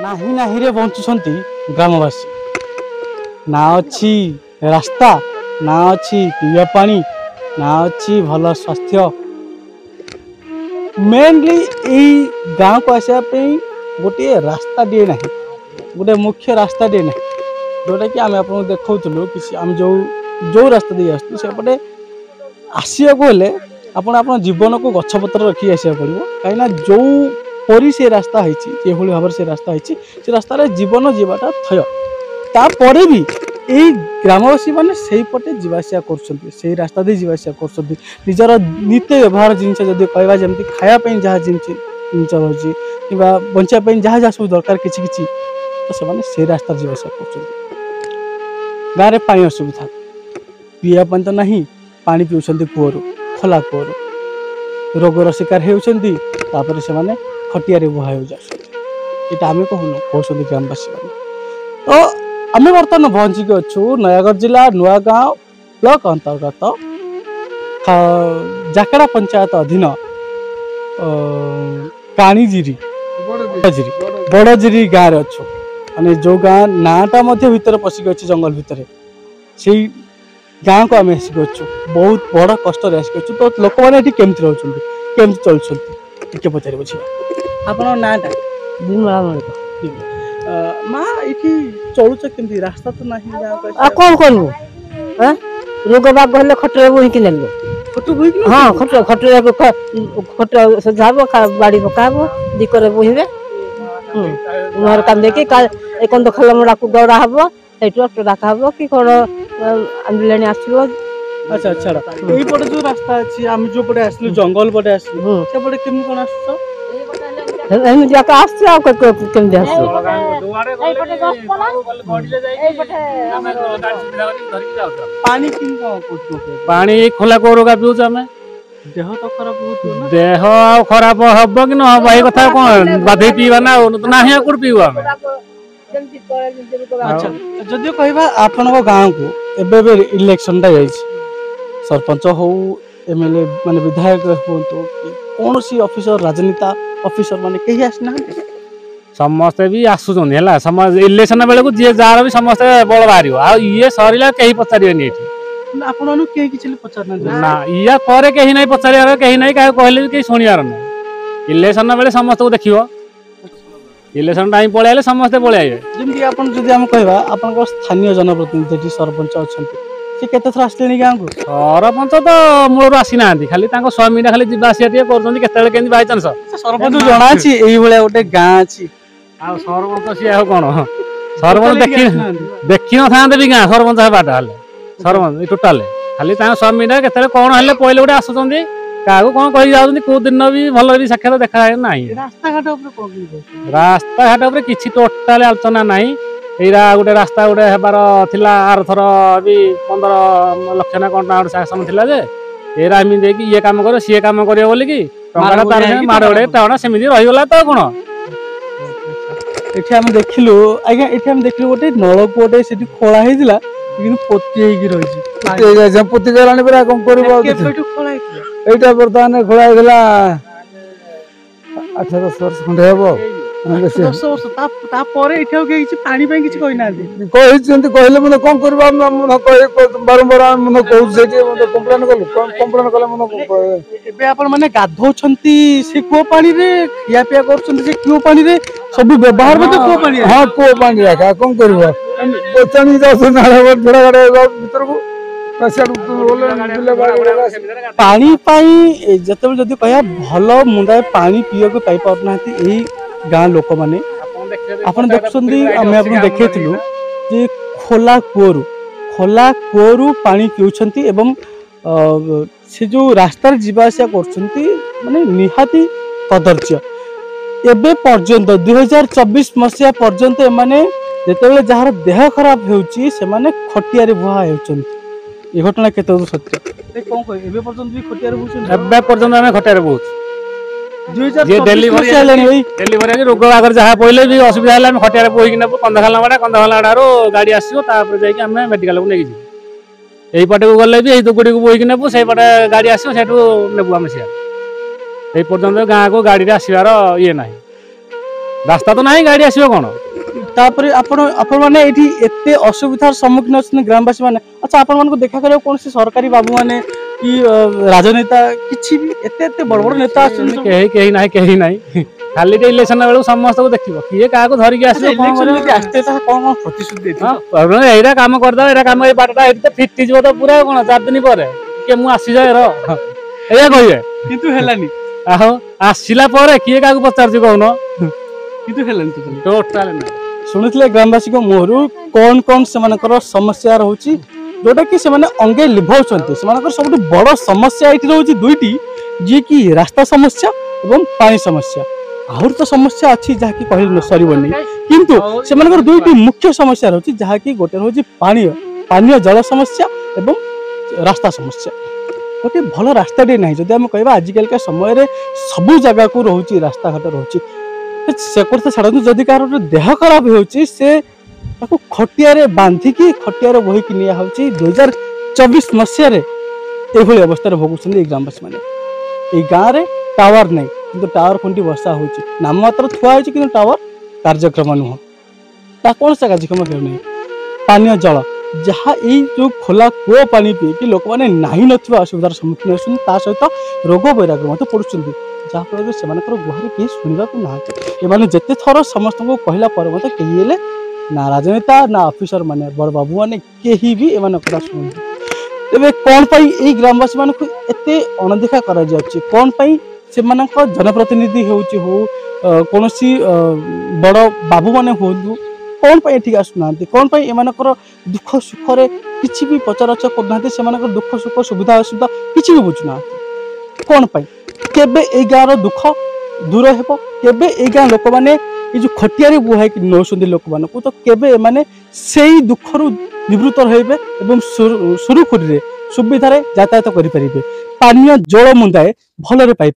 ନାହିଁ ନାହିଁରେ ବଞ୍ଚୁଛନ୍ତି ଗ୍ରାମବାସୀ। ନା ଅଛି ରାସ୍ତା, ନା ଅଛି ପିଇବା ପାଣି, ନା ଅଛି ଭଲ ସ୍ୱାସ୍ଥ୍ୟ। मेनली यही गाँव को आसवा गोटे रास्ताटे ना, गोटे मुख्य रास्ताटे ना, जोटा कि आम आपको देखा कि आम जो जो रास्ता दे आसपटे आसवाले आप जीवन को गछपत्र रखी आसवा पड़ो कहीं जो परी से रास्ता है भाव से रास्ता है से रास्तार जीवन जीवाटा थय तापर भी यही ग्रामवासी मैंने से पटे जावासिया कर रास्ता दे जावासिया कर निजर नित्य व्यवहार जिनस जब कहवा जमी खायापी जहाँ जिन रही कि बचापी जहाँ जहाँ सब दरकार कि तो से रास्ता जावासिया कर गाँव में पानी असुविधा पीवाई तो नहीं पानी पीछे कूअर खोला कूअर रोगर शिकार होती से खटिया बुहा यहाँ आम कहूँ ग्रामवासी मैंने तो आम बर्तमान पहुँचिक अच्छु नयागढ़ जिला नुआगाँव ब्लॉक अंतर्गत जाकड़ा पंचायत अधीन काणीजिरी बड़जिरी गाँव अच्छु माने जो गाँ नाटा भितर पशिक अच्छे जंगल भितर से गाँव को आम आसिक अच्छु बहुत बड़ कष्ट आसिक अच्छु तो लोक मैंने केमती रोचे केमती चलुँच पचार बुझा आप नाटा माँ ये चलुच केमती रास्ता तो ना कौन करू रोग बाग गले खटर बोईक ने खट बोईक हाँ खटर खट सजाब बाड़ी पकाब दिकर बोहे मुहर कांदे कि एकंद खाल मुड़ा को गड़ा हम से डाका हम कि कौन आंदोलन आसो। अच्छा छाड़ यही पटे जो रास्ता अच्छी आम जो पटे आसलु जंगल पटे आसलु से पटे केमती कोन आसछ एम जाका आसछ आ केमती आसछ पानी किन को पानी खोला को रोगा पिउछ हमें देह तो खराब होतो ना देह खराब हबो कि न हबो ए कथा कोन बाधे पीवा ना तो नाही कुड पीवा हमें। अच्छा जदियो कहबा आपन को गांव को एबे इलेक्शन टा जाई सरपंच हो एमएलए माने विधायक हो तो कौन सी ऑफिसर राजनीता ऑफिसर माने कही आसना समस्ते भी आसुचन है समझ इलेक्शन बेले को जे जार भी समस्ते बल बाहर आ ये सरिला कहीं पचारे आपण के किछि पचारना ना या करे कहीं नहीं पचारियार कहीं नहीं क्या कहले कहीं शुणियार ना इलेक्शन बेले समस्त को देखियो इलेक्शन टाइम पळे आले समस्त पळे आइबे जेमि आपण जदि हम कहबा आपण को स्थानीय जनप्रतिनिधि सरपंच अछंती से केते थरा आसलेनी गाँव को सरपंच तो मूल आसी ना खाली स्वामीटा खाली जा केतले केमती बाई चांस सरपंच जना अछि एही भले गोटे गाँ अछि आ सरपंच सी कौन सरपंच देखी न था भी गाँ सरपंच बाटा हाले सरपंच टोटाल खाली स्वामीटा केतले कौन हेले पहिले गोटे आसुचंदी क्या कौन कही जाउछंदी को दिन भी भल भी साक्षात देखा नहीं रास्ता घाट ऊपर रास्ता घाट ऊपर किछि टोटाल आलोचना नहीं एरा गोटे रास्ता गोटे हेबार थिला आर थर भी 15 लाख ना कोन गोटे शासन थिला जे एरा आमी देकी ये काम करो सी काम करियो बोली कि टंकाटा तार माड़ोड़े टाणा सेमिति रहि गला तो कोन एठी हम देखिलु आज्ञा एठी हम देखिलु गोटे नलकूटे सेठी खोला हेजिला लेकिन पोती हेगी रहिछि पोती जा पोती गलानी परा कोन करबो केपेटु खोला हेतिला एटा बर्तमान खोला हेला 8-10 वर्ष खंडे हेबो 10 वर्ष ता परे एठी के किछि पानी पे किछि कहि नांदी कहिसंती कहले मन कोन करबा मन कहि बारंबार मन कहू सेठी मन कंप्लेन कले मन एबे आपण माने गाधौ छंती से को पानी रे या पिया करछंती से को पानी रे सब व्यवहार में को पानी हां को पानी रखा कोन करबा पोचनी जासु नाला बड़ा बड़ा भीतर को पानी पाई जते जदि कहया भल मुंडा पानी पियो को पाई पाउना एही गाँ लोक माने आपण देखछंदी हमें आपण देखेथिलु जे खोला कूअरु पानी पिउछंती एवं से जो रास्ता जीवा आसिया करछंती माने निहाती कदर्य एबे पर्यंत 2024 मसिया पर्यंत माने जेतेबेले जहार देह खराब हेउची से माने खटिया रे बुहा हेउचंती ए घटना केते सत्य ए कोन कह एबे पर्यंत भी खटिया रे बुछन एबे पर्यंत हमें खटिया रे बुछ 2024 डेलीवरी रोग आगर जहाँ पहले भी असुविधा है हम खटिया बोईक नेबू कंधखालाड़ू गाड़ी आसो जाकि मेडिकल को लेकिन यही पटे को गले भी दुगुड़ी को बोईक नेबू से पटे गाड़ी आसो से नेबू आम सिया पर्यटन गाँ को गाड़ी आसबार ये ना रास्ता तो नहीं गाड़ी आसो कौन तापर आपण माने एठी एते असुविधार सम्मुखीन अछन ग्रामवासी माने अच्छा आपण मानको देखा करे कोन से सरकारी बाबू माने कि राजनेता किछि भी एते एते बड़ बड़ नेता अछन कहीं नहीं खाली इलेक्शन बेलू समस्त को देखियो किए का धरिक आसो आस्ते कोन कोन प्रतिशत देथि एरा काम करदा एरा काम ए बाटटा एठी तो फिटी जबो तो पूरा कोन 4 दिन पर के मु आसी जाय रो एया कहिए किंतु हेलानी आहो आसिला पर किए का पचार छु कहनो किंतु हेलानी टोटल ना शुणुले ग्रामवासी को मोहरु कौन कौन से समस्या रोची जोटा कि से अंगे लिभाउछन्ते से सब बड़ समस्या ये रोची दुईटी जी कि रास्ता समस्या एवं पानी समस्या आहुर तो समस्या अच्छी जहाँकि कहले सरबनी किंतु से दुईटी मुख्य समस्या रोची जहाँकि गोटे रोची पानीय जल समस्या एवं रास्ता समस्या गोटे भल रास्ताटे ना जदि आम कह आजिकल समय सबू जगह को रोची रास्ता घाट रोची से करते छाड़ू जदि कार देह खराब होची से ताको खटिया बांधिकी खटिया बोहिकी निया होची 2024 मसीह एभली अवस्था भोगुछन ग्रामवासी माने गाँव में टावर नहीं किंतु टावर खुंटी बसा होची नाम मात्र थुआ होची किंतु टावर कार्यक्रम नुह ता कौन सा कार्यक्रम क्यों नहीं पानीय जल जहाँ जो खोला कूओ पानी पीकी लोक मैंने नहीं नथिबा असुविधार सम्मुखीन होछन ता सहित रोग वैराग्य मत पड़ुछन जहाँफल से गुहार कहीं शुणा ना जिते थर समस्त को कहला पर मत कहीं ना राजनेता ना ऑफिसर माने बड़ बाबू माने कहीं भी एमान कथा शुणु तेरे कौन पाई यही ग्रामवासी मान एते अणदेखा करा जाउछि कौन पाई से जनप्रतिनिधि हो कौन बड़ बाबू माने हो कौन पाई ठीक आसुना कौन पाई एमानकर दुख सुखरे किछि भी पचराच करना से दुख सुख सुविधा असुविधा किछि भी बुझुना कौन पाई केबे ए गाँव दुख दूर हेब केबे ए गाँ लोक मैंने ये जो खटिया बुहाई नौसंदी लोक मान को तो केबे माने सेई दुखरु निवृत्त हेबे एवं सुरुखुरी सुविधार यातायात करें पानीय जल मुंदाए भलरे पाई